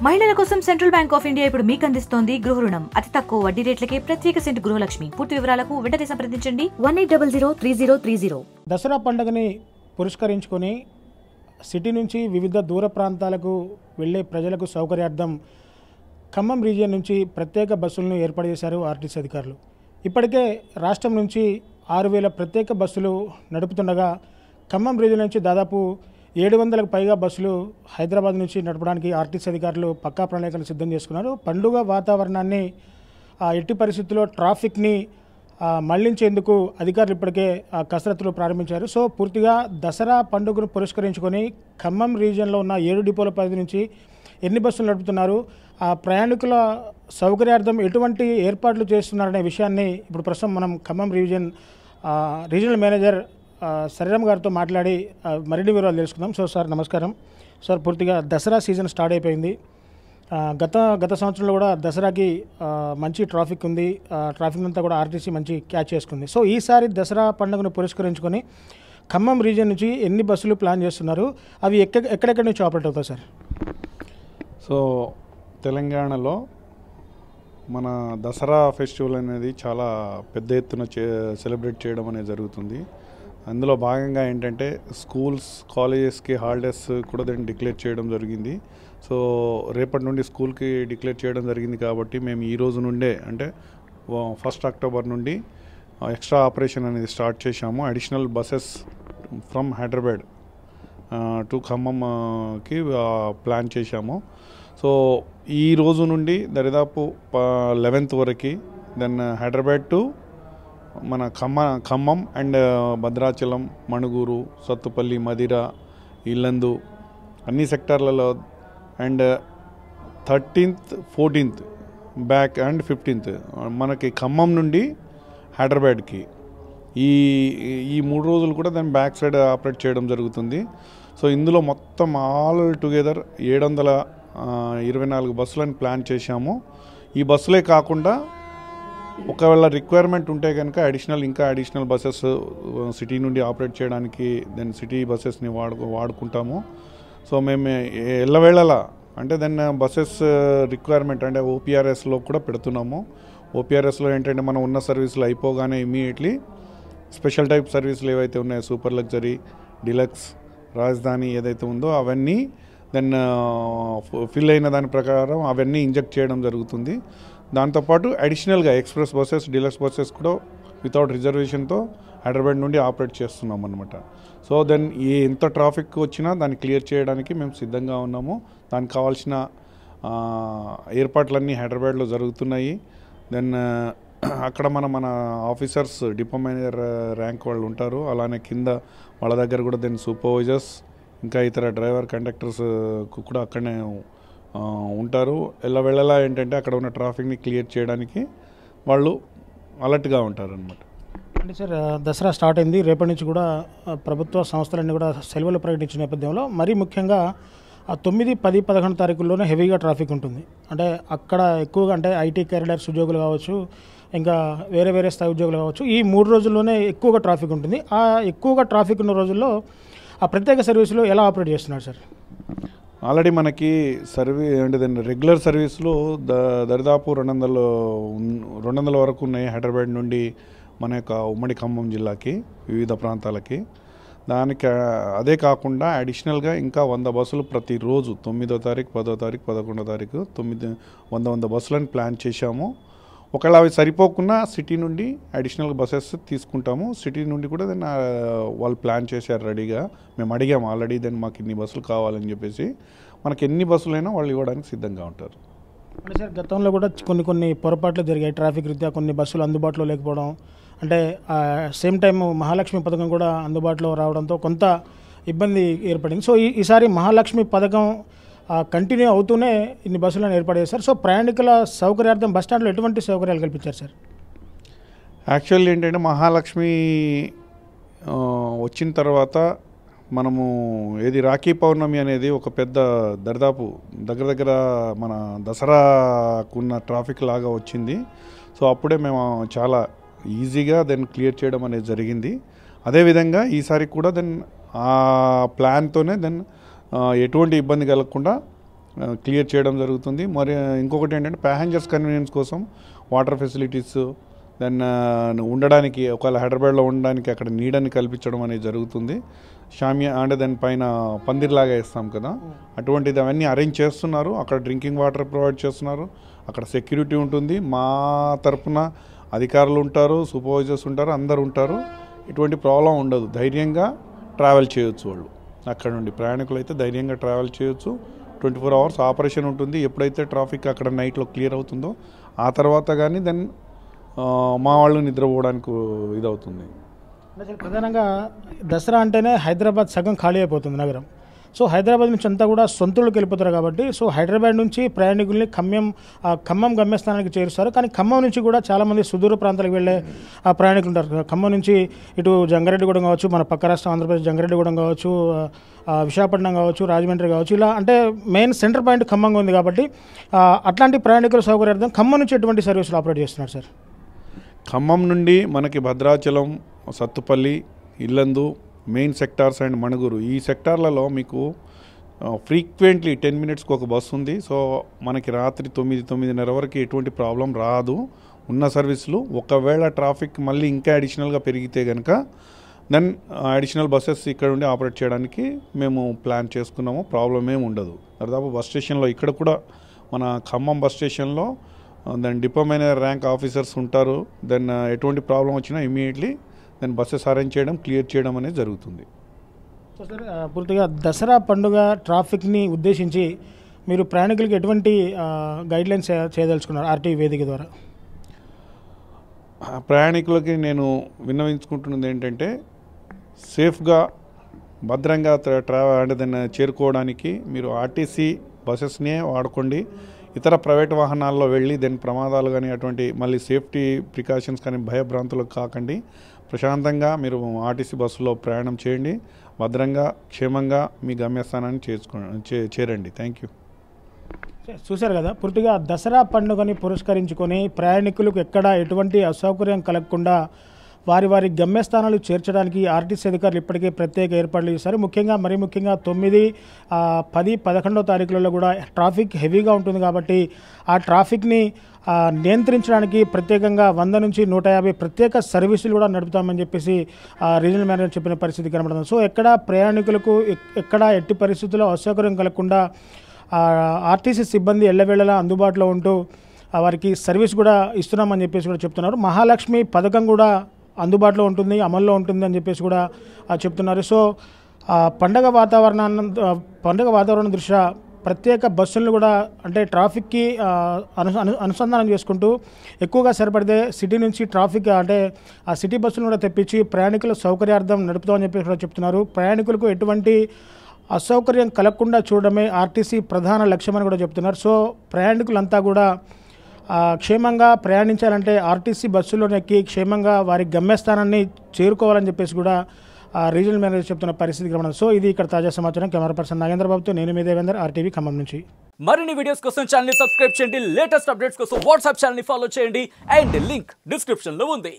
మహిళల కోసం central bank of India ఇప్పుడు మీకు అందిస్తోంది గృహ రుణం. అతి తక్కువ వడ్డీ రేట్లకే ప్రత్యేక సెంటు గృహలక్ష్మి. పూర్తి వివరాలకు వెంటనే సంప్రదించండి 18003030. దసరా పండుగని పురస్కరించుకొని సిటీ నుంచి వివిధ దూర ప్రాంతాలకు వెళ్లే ప్రజలకు సౌకర్యార్థం ఖమ్మం రీజియన్ నుంచి ప్రత్యేక బస్సులను ఏర్పాటు చేశారు ఆర్టీసీ అధికారులు. ఇప్పటికే రాష్ట్రం నుంచి 6000 ప్రత్యేక బస్సులు నడుపుతుండగా ఖమ్మం రీజియన్ నుంచి దాదాపు 700కు పైగా బస్సులు హైదరాబాద్ నుంచి నడపడానికి ఆర్టీసీ అధికారులు పక్కా ప్రణాళికలు సిద్ధం చేసుకున్నారు. పండుగ వాతావరణాన్ని ఎట్టి పరిస్థితుల్లో ట్రాఫిక్ని మళ్లించేందుకు అధికారులు ఇప్పటికే కసరత్తులు ప్రారంభించారు. సో పూర్తిగా దసరా పండుగను పురస్కరించుకొని ఖమ్మం రీజియన్లో ఉన్న 7 డిపోల పరిధి నుంచి ఎన్ని బస్సులు నడుపుతున్నారు, ప్రయాణికుల సౌకర్యార్థం ఎటువంటి ఏర్పాట్లు చేస్తున్నారనే విషయాన్ని ఇప్పుడు ప్రస్తుతం మనం ఖమ్మం రీజనల్ మేనేజర్ శరీరం గారితో మాట్లాడి మరిన్ని వివరాలు తెలుసుకుందాం. సో సార్ నమస్కారం. సార్ పూర్తిగా దసరా సీజన్ స్టార్ట్ అయిపోయింది. గత సంవత్సరంలో కూడా దసరాకి మంచి ట్రాఫిక్ ఉంది. ట్రాఫిక్ అంతా కూడా ఆర్టీసీ మంచి క్యాచ్ చేసుకుంది. సో ఈసారి దసరా పండుగను పురస్కరించుకొని ఖమ్మం రీజియన్ నుంచి ఎన్ని బస్సులు ప్లాన్ చేస్తున్నారు, అవి ఎక్కడెక్కడి నుంచి ఆపరేట్ అవుతాయి సార్? సో తెలంగాణలో మన దసరా ఫెస్టివల్ అనేది చాలా పెద్ద ఎత్తున సెలబ్రేట్ చేయడం అనేది జరుగుతుంది. అందులో భాగంగా ఏంటంటే స్కూల్స్ కాలేజెస్కి హాలిడేస్ కూడా దాన్ని డిక్లేర్ చేయడం జరిగింది. సో రేపటి నుండి స్కూల్కి డిక్లేర్ చేయడం జరిగింది కాబట్టి మేము ఈ రోజు నుండే అంటే 1 అక్టోబర్ నుండి ఎక్స్ట్రా ఆపరేషన్ అనేది స్టార్ట్ చేశాము. Additional buses from Hyderabad to ఖమ్మంకి ప్లాన్ చేశాము. సో ఈ రోజు నుండి దరిదాపు 11th వరకు దెన్ హైదరాబాద్ టు మన ఖమ్మం అండ్ భద్రాచలం, మణుగూరు, సత్తుపల్లి, మదిర, ఇల్లందు అన్ని సెక్టార్లలో and 13th, 14th back and 15th మనకి ఖమ్మం నుండి హైదరాబాద్కి ఈ 3 రోజులు కూడా దాని బ్యాక్ సైడ్ ఆపరేట్ చేయడం జరుగుతుంది. సో ఇందులో మొత్తం ఆల్ టుగెదర్ 724 బస్సులను ప్లాన్ చేశాము. ఈ బస్సులే కాకుండా ఒకవేళ రిక్వైర్మెంట్ ఉంటే కనుక అడిషనల్ బస్సెస్ సిటీ నుండి ఆపరేట్ చేయడానికి దెన్ సిటీ బస్సెస్ని వాడుకుంటాము. సో మేము ఎల్లవేళలా అంటే దెన్ బస్సెస్ రిక్వైర్మెంట్ అంటే ఓపీఆర్ఎస్లో కూడా పెడుతున్నాము. ఓపీఆర్ఎస్లో ఏంటంటే మనం ఉన్న సర్వీసులు అయిపోగానే ఇమీడియట్లీ స్పెషల్ టైప్ సర్వీసులు ఏవైతే ఉన్నాయో సూపర్ లగ్జరీ, డిలక్స్, రాజధాని ఏదైతే ఉందో అవన్నీ దెన్ ఫిల్ అయిన దాని ప్రకారం అవన్నీ ఇంజెక్ట్ చేయడం జరుగుతుంది. దాంతోపాటు అడిషనల్గా ఎక్స్ప్రెస్ బస్సెస్, డీలక్స్ బస్సెస్ కూడా వితౌట్ రిజర్వేషన్తో హైదరాబాద్ నుండి ఆపరేట్ చేస్తున్నాం అనమాట. సో దెన్ ఎంత ట్రాఫిక్ వచ్చినా దాన్ని క్లియర్ చేయడానికి మేము సిద్ధంగా ఉన్నాము. దానికి కావాల్సిన ఏర్పాట్లన్నీ హైదరాబాద్లో జరుగుతున్నాయి. దెన్ అక్కడ మన ఆఫీసర్స్, డిపో మేనేజర్ ర్యాంక్ వాళ్ళు ఉంటారు. అలానే కింద వాళ్ళ దగ్గర కూడా దెన్ సూపర్వైజర్స్ ఇంకా ఇతర డ్రైవర్, కండక్టర్స్ కూడా అక్కడనే ఉంటారు. వెళ్ళలా ఏంటంటే అక్కడ ఉన్న ట్రాఫిక్ని క్లియర్ చేయడానికి వాళ్ళు అలర్ట్గా ఉంటారు అనమాట. అంటే సార్ దసరా స్టార్ట్ అయింది, రేపటి నుంచి కూడా ప్రభుత్వ సంస్థలన్నీ కూడా సెలవులు ప్రకటించిన నేపథ్యంలో మరీ ముఖ్యంగా 9, 10, 11 తారీఖుల్లోనే హెవీగా ట్రాఫిక్ ఉంటుంది. అంటే అక్కడ ఎక్కువగా అంటే ఐటీ క్యారియర్స్ ఉద్యోగులు కావచ్చు, ఇంకా వేరే స్థాయి ఉద్యోగులు కావచ్చు, ఈ 3 రోజుల్లోనే ఎక్కువగా ట్రాఫిక్ ఉంటుంది. ఆ ఎక్కువగా ట్రాఫిక్ ఉన్న రోజుల్లో ఆ ప్రత్యేక సర్వీసులు ఎలా ఆపరేట్ చేస్తున్నారు సార్? ఆల్రెడీ మనకి అంటే దాని రెగ్యులర్ సర్వీసులు దరిదాపు 200 వరకు ఉన్నాయి హైదరాబాద్ నుండి మన యొక్క ఉమ్మడి ఖమ్మం జిల్లాకి వివిధ ప్రాంతాలకి. దానికి అదే కాకుండా అడిషనల్గా ఇంకా 100 బస్సులు ప్రతిరోజు 9వ తారీఖు, 10వ తారీఖు, 11వ తారీఖు 100 బస్సులను ప్లాన్ చేశాము. ఒకవేళ అవి సరిపోకుండా సిటీ నుండి అడిషనల్ బస్సెస్ తీసుకుంటాము. సిటీ నుండి కూడా దాన్ని వాళ్ళు ప్లాన్ చేశారు రెడీగా. మేము అడిగాము ఆల్రెడీ దాన్ని మాకు ఇన్ని బస్సులు కావాలని చెప్పేసి. మనకి ఎన్ని బస్సులైనా వాళ్ళు ఇవ్వడానికి సిద్ధంగా ఉంటారు. అంటే సార్ గతంలో కూడా కొన్ని పొరపాట్లు జరిగాయి. ట్రాఫిక్ రీత్యా కొన్ని బస్సులు అందుబాటులో లేకపోవడం, అంటే సేమ్ టైం మహాలక్ష్మి పథకం కూడా అందుబాటులో రావడంతో కొంత ఇబ్బంది ఏర్పడింది. సో ఈసారి మహాలక్ష్మి పథకం కంటిన్యూ అవుతూనే ఇన్ని బస్సులను ఏర్పాటు చేశారు. సో ప్రయాణికుల సౌకర్యార్థం బస్టాండ్లో ఎటువంటి సౌకర్యాలు కల్పించారు సార్? యాక్చువల్లీ ఏంటంటే మహాలక్ష్మి వచ్చిన తర్వాత మనము రాఖీ పౌర్ణమి అనేది ఒక పెద్ద దగ్గర మన దసరాకున్న ట్రాఫిక్ లాగా వచ్చింది. సో అప్పుడే మేము చాలా ఈజీగా దాన్ని క్లియర్ చేయడం అనేది జరిగింది. అదేవిధంగా ఈసారి కూడా ఆ ప్లాన్తోనే ఎటువంటి ఇబ్బంది కలగకుండా క్లియర్ చేయడం జరుగుతుంది. మరి ఇంకొకటి ఏంటంటే ప్యాసింజర్స్ కన్వీనియన్స్ కోసం వాటర్ ఫెసిలిటీస్, దెన్ ఉండడానికి ఒకవేళ హైదరాబాద్లో ఉండడానికి అక్కడ నీడని కల్పించడం అనేది జరుగుతుంది. షామియా అంటే దానిపైన పందిర్లాగా వేస్తాం కదా, అటువంటిది అవన్నీ అరేంజ్ చేస్తున్నారు. అక్కడ డ్రింకింగ్ వాటర్ ప్రొవైడ్ చేస్తున్నారు, అక్కడ సెక్యూరిటీ ఉంటుంది, మా తరఫున అధికారులు ఉంటారు, సూపర్వైజర్స్ ఉంటారు, అందరు ఉంటారు. ఎటువంటి ప్రాబ్లం ఉండదు, ధైర్యంగా ట్రావెల్ చేయొచ్చు. వాళ్ళు అక్కడ నుండి ప్రయాణికులు అయితే ధైర్యంగా ట్రావెల్ చేయొచ్చు. 24 hours ఆపరేషన్ ఉంటుంది. ఎప్పుడైతే ట్రాఫిక్ అక్కడ నైట్లో క్లియర్ అవుతుందో ఆ తర్వాత కానీ దెన్ మా వాళ్ళు నిద్రపోవడానికి ఇదవుతుంది. ప్రధానంగా దసరా అంటేనే హైదరాబాద్ సగం ఖాళీ అయిపోతుంది నగరం. సో హైదరాబాద్ నుంచి అంతా కూడా సొంతూళ్ళకి వెళ్ళిపోతారు కాబట్టి సో హైదరాబాద్ నుంచి ప్రయాణికుల్ని ఖమ్మం గమ్యస్థానానికి చేరుస్తారు. కానీ ఖమ్మం నుంచి కూడా చాలామంది సుదూర ప్రాంతాలకు వెళ్ళే ప్రయాణికులు ఉంటారు. ఖమ్మం నుంచి ఇటు జంగారెడ్డిగూడెం కావచ్చు, మన పక్క రాష్ట్రం ఆంధ్రప్రదేశ్ జంగారెడ్డిగూడెం కావచ్చు, విశాఖపట్నం కావచ్చు, రాజమండ్రి కావచ్చు, ఇలా అంటే మెయిన్ సెంటర్ పాయింట్ ఖమ్మంగా ఉంది కాబట్టి అట్లాంటి ప్రయాణికుల సౌకర్యార్థం ఖమ్మం నుంచి ఎటువంటి సర్వీసులు ఆపరేట్ చేస్తున్నారు సార్? ఖమ్మం నుండి మనకి Bhadrachalam, Sathupalli, Yellandu main sectors and Manuguru, ఈ సెక్టార్లలో మీకు ఫ్రీక్వెంట్లీ 10 minutesకి ఒక బస్సు ఉంది. సో మనకి రాత్రి 9-9:30 వరకు ఎటువంటి ప్రాబ్లం రాదు ఉన్న సర్వీసులు. ఒకవేళ ట్రాఫిక్ మళ్ళీ ఇంకా అడిషనల్గా పెరిగితే కనుక దెన్ అడిషనల్ బస్సెస్ ఇక్కడ ఉండి ఆపరేట్ చేయడానికి మేము ప్లాన్ చేసుకున్నాము. ప్రాబ్లం ఏమి ఉండదు. దాదాపు బస్ స్టేషన్లో ఇక్కడ కూడా మన ఖమ్మం బస్ స్టేషన్లో then depot manager rank officers ఉంటారు. దెన్ ఎటువంటి ప్రాబ్లం వచ్చినా ఇమీడియట్లీ దెన్ బస్సెస్ అరేంజ్ చేయడం, క్లియర్ చేయడం అనేది జరుగుతుంది. సో సార్, పూర్తిగా దసరా పండుగ ట్రాఫిక్ని ఉద్దేశించి మీరు ప్రయాణికులకి ఎటువంటి గైడ్లైన్స్ చేయదలుచుకున్నారు ఆర్టీవీ వేదిక ద్వారా? ప్రయాణికులకి నేను విన్నవించుకుంటున్నది ఏంటంటే సేఫ్గా భద్రంగా అంటే దాన్ని చేరుకోవడానికి మీరు ఆర్టీసీ బస్సెస్నే వాడుకోండి. ఇతర ప్రైవేట్ వాహనాల్లో వెళ్ళి దాని ప్రమాదాలు కానీ అటువంటి మళ్ళీ సేఫ్టీ ప్రికాషన్స్ కానీ భయభ్రాంతులకు కాకండి. ప్రశాంతంగా మీరు ఆర్టీసీ బస్సులో ప్రయాణం చేయండి. భద్రంగా క్షేమంగా మీ గమ్యస్థానాన్ని చేరండి. Thank you. చూశారు కదా, పూర్తిగా దసరా పండుగని పురస్కరించుకొని ప్రయాణికులకు ఎక్కడ ఎటువంటి అసౌకర్యం కలగకుండా వారి వారి గమ్యస్థానాలు చేర్చడానికి ఆర్టీసీ అధికారులు ఇప్పటికే ప్రత్యేక ఏర్పాట్లు చేశారు. మరీ ముఖ్యంగా 9, 10, 11వ తారీఖులలో కూడా ట్రాఫిక్ హెవీగా ఉంటుంది కాబట్టి ఆ ట్రాఫిక్ని నియంత్రించడానికి ప్రత్యేకంగా 100 నుంచి 150 ప్రత్యేక సర్వీసులు కూడా నడుపుతామని చెప్పేసి రీజనల్ మేనేజర్ చెప్పిన పరిస్థితి కనబడుతుంది. సో ఎక్కడ ప్రయాణికులకు ఎక్కడ ఎట్టి పరిస్థితుల్లో అసౌకర్యం కలగకుండా ఆర్టీసీ సిబ్బంది ఎల్లవేళలా అందుబాటులో ఉంటూ వారికి సర్వీస్ కూడా ఇస్తున్నామని చెప్పేసి కూడా చెప్తున్నారు. మహాలక్ష్మి పథకం కూడా అందుబాటులో ఉంటుంది, అమల్లో ఉంటుంది అని చెప్పేసి కూడా చెప్తున్నారు. సో పండగ వాతావరణం దృష్ట్యా ప్రత్యేక బస్సులను కూడా అంటే ట్రాఫిక్కి అనుసంధానం చేసుకుంటూ ఎక్కువగా సరిపడితే సిటీ నుంచి ట్రాఫిక్ అంటే ఆ సిటీ బస్సులను కూడా తెప్పించి ప్రయాణికుల సౌకర్యార్థం నడుపుతామని చెప్పేసి కూడా చెప్తున్నారు. ప్రయాణికులకు ఎటువంటి అసౌకర్యం కలగకుండా చూడడమే ఆర్టీసీ ప్రధాన లక్ష్యమని కూడా చెప్తున్నారు. సో ప్రయాణికులంతా కూడా క్షేమంగా ప్రయాణించాలంటే ఆర్టీసీ బస్సులో ఎక్కి క్షేమంగా వారి గమ్యస్థానాన్ని చేరుకోవాలని చెప్పేసి కూడా రీజనల్ మేనేజర్ చెప్తున్న పరిస్థితి గమనించారు. సో ఇది ఇక్కడ తాజా సమాచారం. కెమెరా పర్సన్ నాగేంద్రబాబుతో నేను మీ దేవేందర్, ఆర్టీవీ ఖమ్మం నుంచి. మరిన్ని వీడియోస్ కోసం ఛానల్ ని సబ్స్క్రైబ్ చేయండి, లేటెస్ట్ అప్డేట్స్ కోసం వాట్సాప్ ఛానల్ ని ఫాలో చేయండి అండ్ లింక్ డిస్క్రిప్షన్ లో ఉంది.